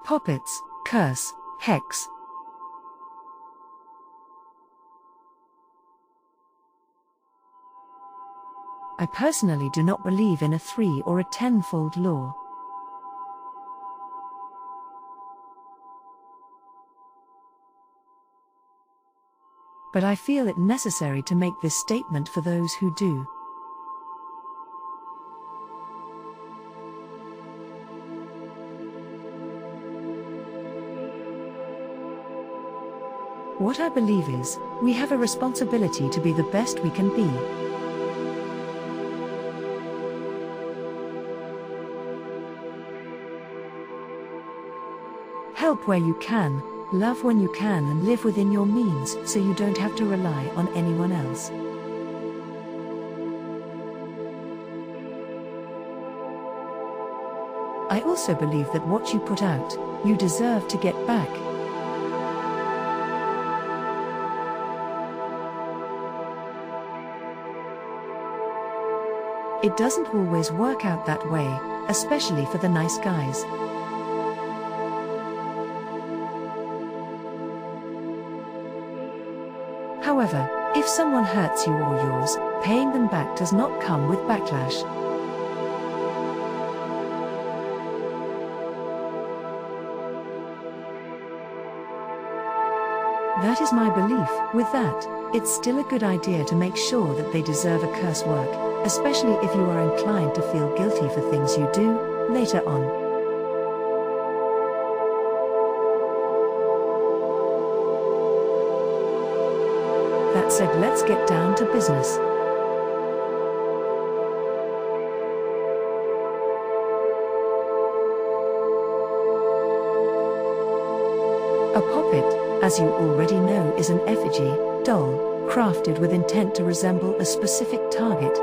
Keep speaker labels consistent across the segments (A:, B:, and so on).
A: Poppets, curse, hex. I personally do not believe in a 3 or a 10-fold law. But I feel it necessary to make this statement for those who do. What I believe is, we have a responsibility to be the best we can be. Help where you can, love when you can, and live within your means so you don't have to rely on anyone else. I also believe that what you put out, you deserve to get back. It doesn't always work out that way, especially for the nice guys. However, if someone hurts you or yours, paying them back does not come with backlash. That is my belief. With that, it's still a good idea to make sure that they deserve a curse work, especially if you are inclined to feel guilty for things you do later on. That said, let's get down to business. A poppet, as you already know, is an effigy, doll, crafted with intent to resemble a specific target.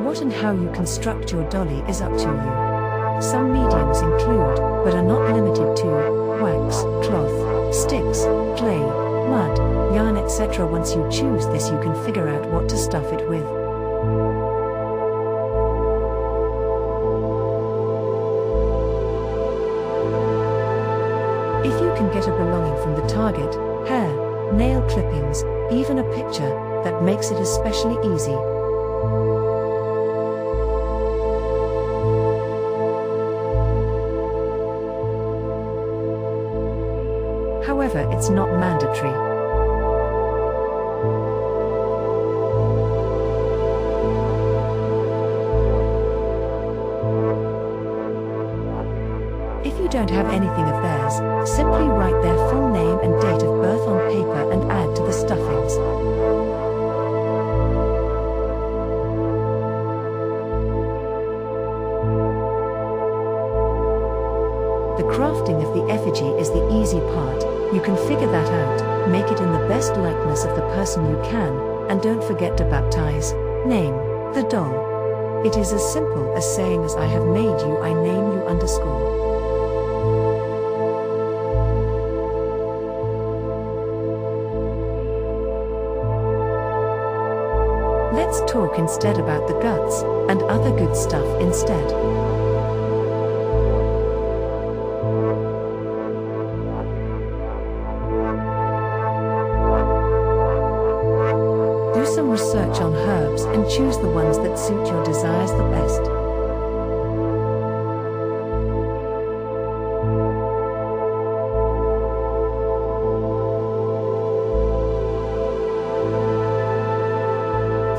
A: What and how you construct your dolly is up to you. Some mediums include, but are not limited to, wax, cloth, sticks, clay, mud, yarn, etc. Once you choose this, you can figure out what to stuff it with. If you can get a belonging from the target, hair, nail clippings, even a picture, that makes it especially easy. However, it's not mandatory. If you don't have anything of theirs, simply write their full name and date of birth on paper and add to the stuffings. The crafting of the effigy is the easy part. You can figure that out, make it in the best likeness of the person you can, and don't forget to baptize, name, the doll. It is as simple as saying, as I have made you, I name you _. Let's talk instead about the guts, and other good stuff instead. Do some research on herbs and choose the ones that suit your desires the best.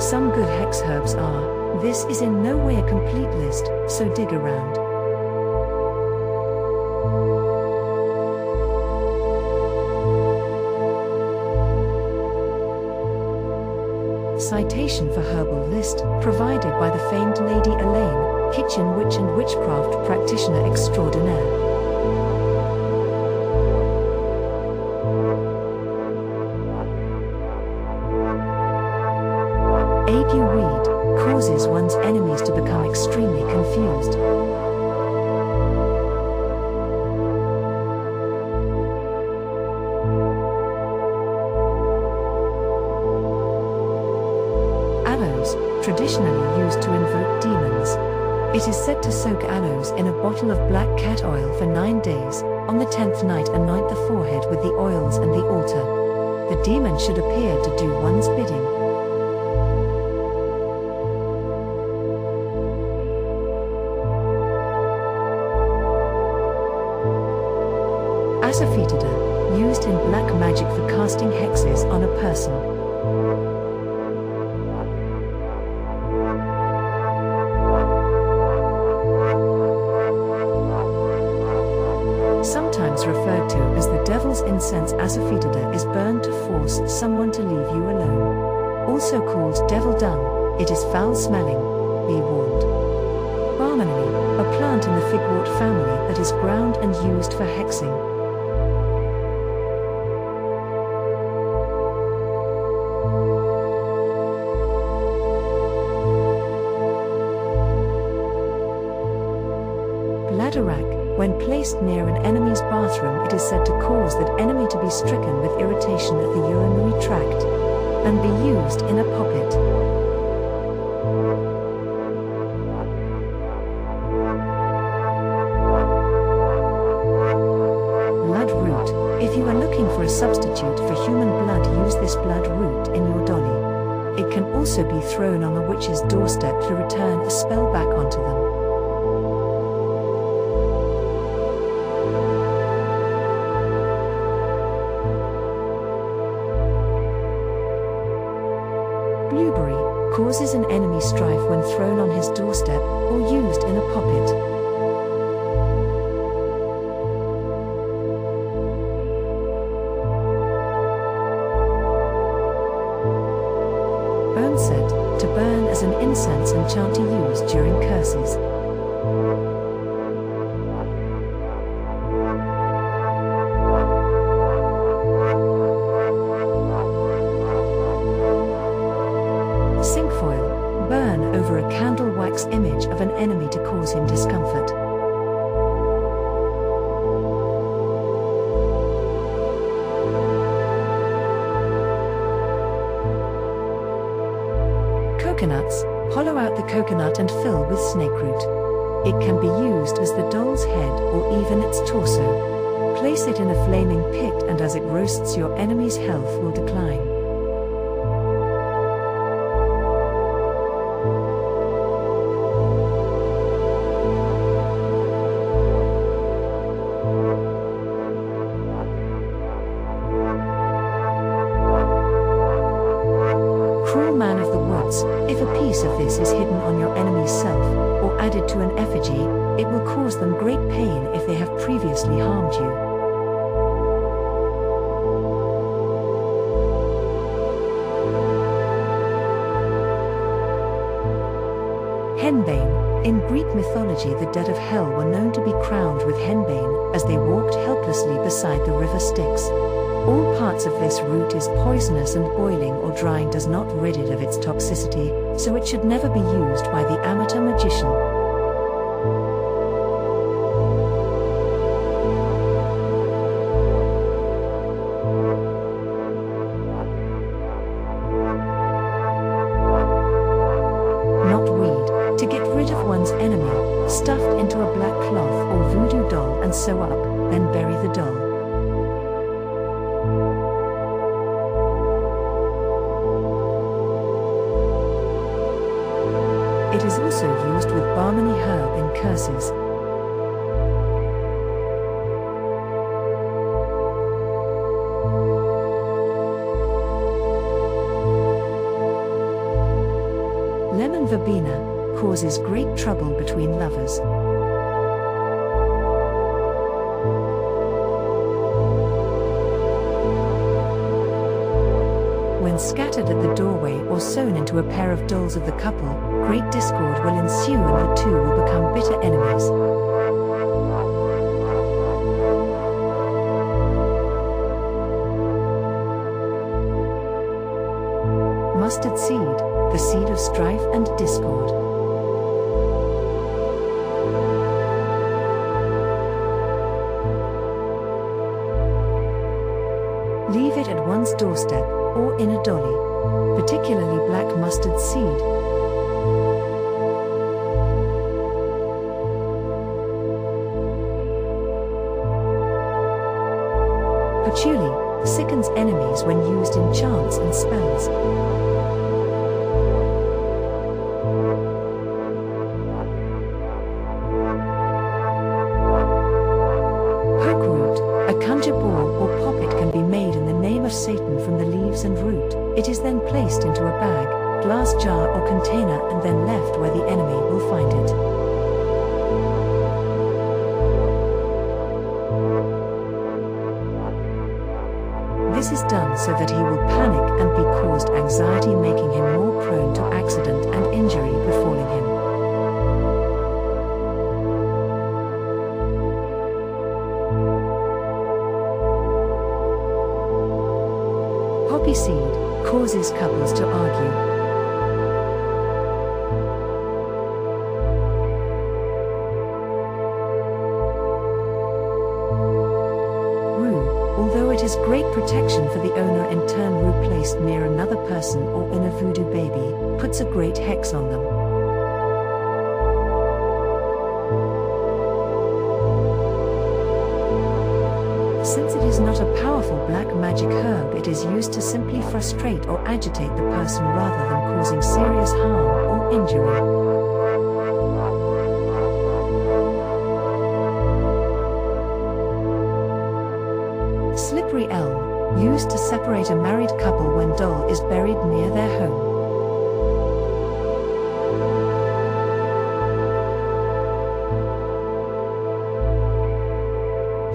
A: Some good hex herbs are. This is in no way a complete list, so dig around. Citation for herbal list, provided by the famed Lady Elaine, kitchen witch and witchcraft practitioner extraordinaire. Ague weed causes one's enemies to become extremely confused. traditionally used to invoke demons. It is said to soak aloes in a bottle of black cat oil for 9 days. On the 10th night, anoint the forehead with the oils and the altar. The demon should appear to do one's bidding. Asafoetida, used in black magic for casting hexes on a person. Sometimes referred to as the devil's incense, asafoetida is burned to force someone to leave you alone. Also called devil dung, it is foul-smelling. Be warned. Barmony, a plant in the figwort family that is ground and used for hexing. Bladderwrack, when placed near an enemy's bathroom, it is said to cause that enemy to be stricken with irritation at the urinary tract, and be used in a poppet. Blood root, if you are looking for a substitute for human blood, use this blood root in your dollie. It can also be thrown on a witch's doorstep to return a spell back onto them. Blueberry, causes an enemy strife when thrown on his doorstep, or used in a poppet. Burnset, to burn as an incense and chant to use during curses. Cinquefoil, burn over a candle wax image of an enemy to cause him discomfort. Coconuts, hollow out the coconut and fill with snake root. It can be used as the doll's head or even its torso. Place it in a flaming pit, and as it roasts, your enemy's health will decline. Cruel man of the woods, if a piece of this is hidden on your enemy's self, or added to an effigy, it will cause them great pain if they have previously harmed you. Henbane, in Greek mythology the dead of hell were known to be crowned with henbane as they walked helplessly beside the river Styx. All parts of this root is poisonous, and boiling or drying does not rid it of its toxicity, so it should never be used by the amateur magician. Knotweed, to get rid of one's enemy, stuffed into a black cloth or voodoo doll and sew up, then bury the doll. It is also used with barmany herb in curses. Lemon verbena, causes great trouble between lovers. When scattered at the doorway or sewn into a pair of dolls of the couple, great discord will ensue and the two will become bitter enemies. Mustard seed, the seed of strife and discord. Leave it at one's doorstep, or in a dollie. Particularly black mustard seed. Patchouli sickens enemies when used in chants and spells. Pokeroot, a conjure ball or poppet can be made in the name of Satan from the leaves and root. It is then placed into a bag, glass jar or container and then left where the enemy will find it. This is done so that he will panic and be caused anxiety, making him more prone to accident and injury befalling him. Poppy seed causes couples to argue. Although it is great protection for the owner, in turn rue placed near another person or in a voodoo baby puts a great hex on them. Since it is not a powerful black magic herb, it is used to simply frustrate or agitate the person rather than causing serious harm or injury. Slippery elm, used to separate a married couple when doll is buried near their home.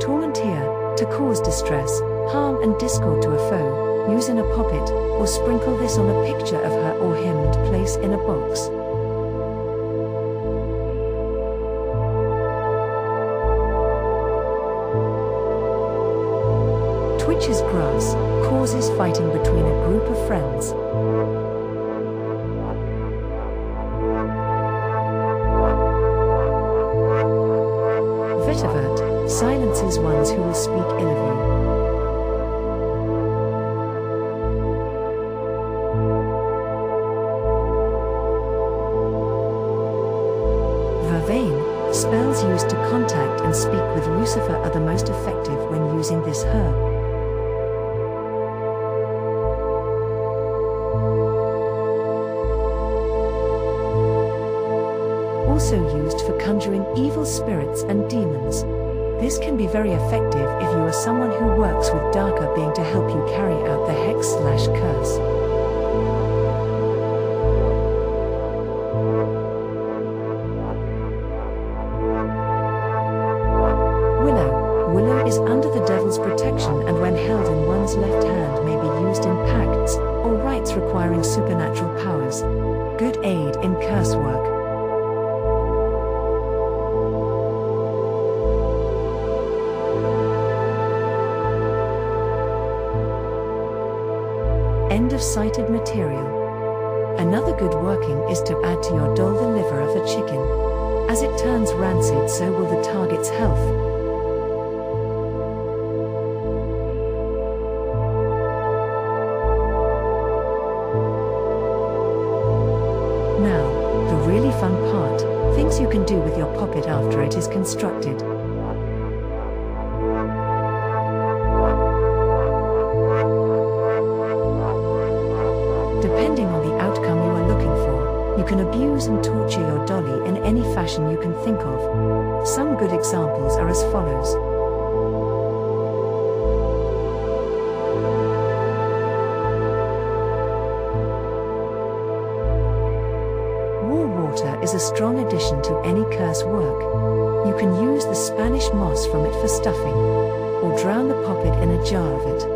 A: Tormenteer, to cause distress, harm and discord to a foe, use in a poppet, or sprinkle this on a picture of her or him and place in a box. Twitch's grass, causes fighting between a group of friends. Vetiver, silences ones who will speak ill of you. Vervain, spells used to contact and speak with Lucifer are the most effective when using this herb. Also used for conjuring evil spirits and demons. This can be very effective if you are someone who works with darker being to help you carry out the hex/curse. Willow is under the devil's protection and when held in one's left hand may be used in pacts or rites requiring supernatural powers. Good aid in curse work. End-of-sighted material. Another good working is to add to your doll the liver of a chicken. As it turns rancid, so will the target's health. Now, the really fun part, things you can do with your poppet after it is constructed. Depending on the outcome you are looking for, you can abuse and torture your dolly in any fashion you can think of. Some good examples are as follows. War water is a strong addition to any curse work. You can use the Spanish moss from it for stuffing, or drown the poppet in a jar of it.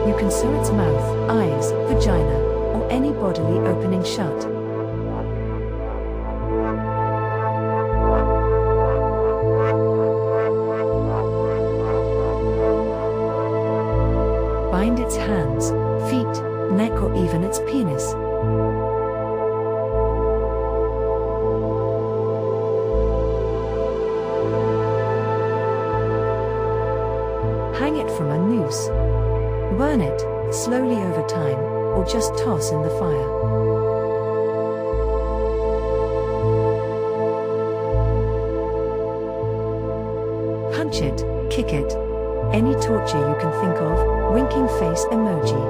A: You can sew its mouth, eyes, vagina, or any bodily opening shut. Bind its hands, feet, neck or even its penis. Hang it from a noose. Burn it, slowly over time, or just toss in the fire. Kick it. Any torture you can think of, winking face emoji.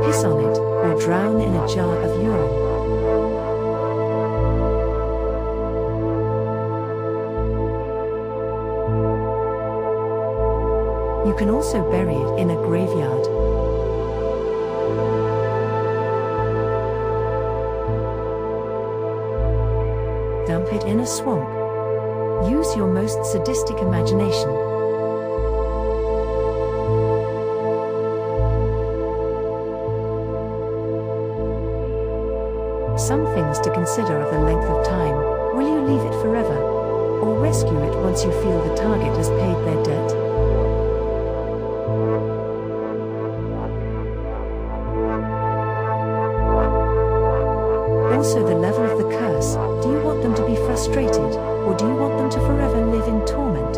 A: Piss on it, or drown in a jar of urine. You can also bury it in a graveyard. Dump it in a swamp. Use your most sadistic imagination. Some things to consider are the length of time. Will you leave it forever? Or rescue it once you feel the target has paid their debt? Also the level of the curse. Do you want them to be frustrated, or do you want them to forever live in torment?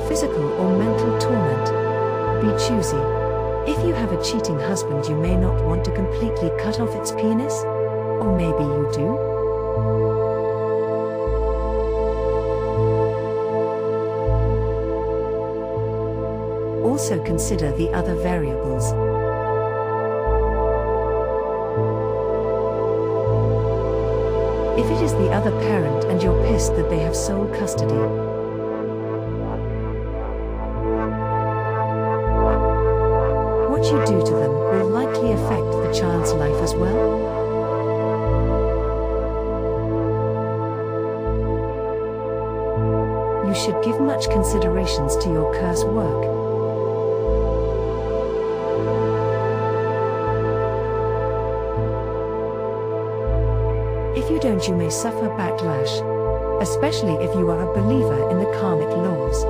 A: Physical or mental torment? Be choosy. If you have a cheating husband, you may not want to completely cut off its penis, or maybe you do. Also consider the other variables. If it is the other parent and you're pissed that they have sole custody, what you do to them will likely affect the child's life as well. You should give much considerations to your curse work. If you don't, you may suffer backlash, especially if you are a believer in the karmic laws.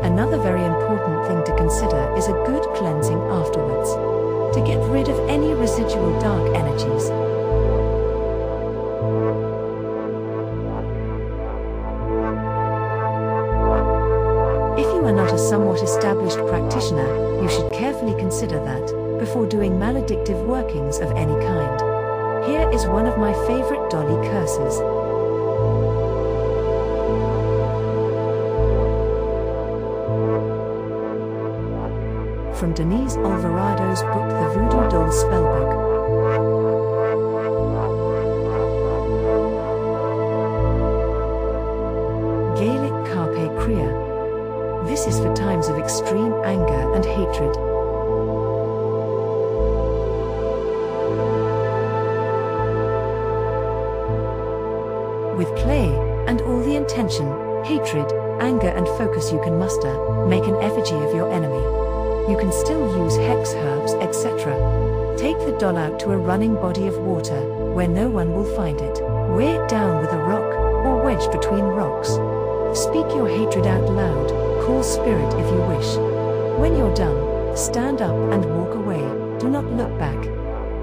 A: Another very important thing to consider is a good cleansing afterwards, to get rid of any residual dark energies. If you are not a somewhat established practitioner, you should carefully consider that before doing maledictive workings of any kind. Here is one of my favorite dollie curses. From Denise Alvarado's book The Voodoo Doll Spellbook. Gaelic Carpe Crea. This is for times of extreme anger and hatred. With clay, and all the intention, hatred, anger and focus you can muster, make an effigy of your enemy. You can still use hex herbs, etc. Take the doll out to a running body of water, where no one will find it. Weigh it down with a rock, or wedged between rocks. Speak your hatred out loud, call spirit if you wish. When you're done, stand up and walk away, do not look back.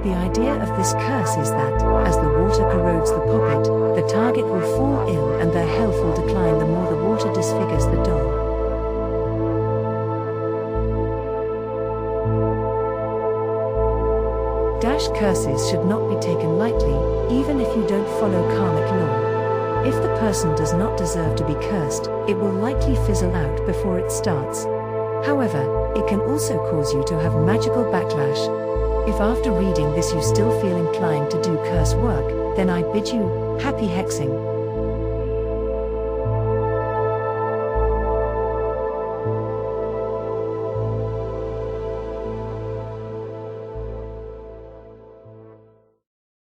A: The idea of this curse is that, as the water corrodes the poppet, the target will fall ill and their health will decline the more the water disfigures the doll. Dash curses should not be taken lightly, even if you don't follow karmic law. If the person does not deserve to be cursed, it will likely fizzle out before it starts. However, it can also cause you to have magical backlash. If after reading this you still feel inclined to do curse work, then I bid you, happy hexing.